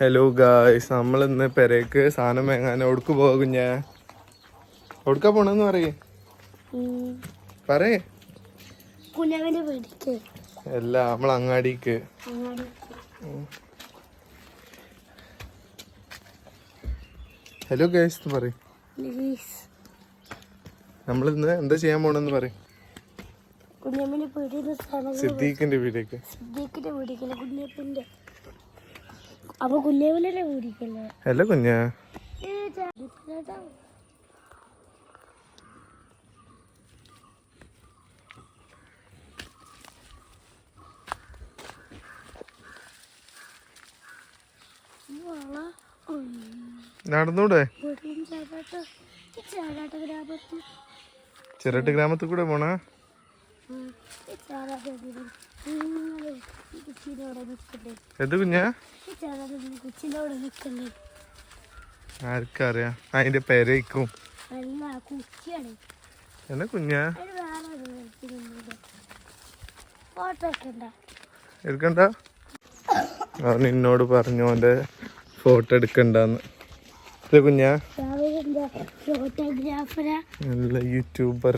Hello guys, നമ്മളിന്ന് പെരേക്ക് സാധനം വാങ്ങാൻ എവിടേക്ക് പോകും? ഞാൻ എവിടേക്കാ പോണെന്ന് പറയേ അല്ല, നമ്മൾ അങ്ങാടിക്ക്. ഹലോ ഗായ്സ് പറയും. നമ്മളിന്ന് എന്താ ചെയ്യാൻ പോണെന്ന് പറയും. സിദ്ദീഖിന്റെ വീടേക്ക്. അല്ല കുഞ്ഞാ, നടന്നൂടെ? ചിരട്ട് ഗ്രാമത്തിൽ കൂടെ പോണ. എന്ത് കുഞ്ഞാ? ആർക്കറിയാം, അതിന്റെ പെരയ്ക്കും. എന്നാ കുഞ്ഞാ എടുക്കണ്ട? അവൻ എന്നോട് പറഞ്ഞു അവന്റെ ഫോട്ടോ എടുക്കണ്ടെന്ന്. കുഞ്ഞാ നല്ല യൂട്യൂബർ.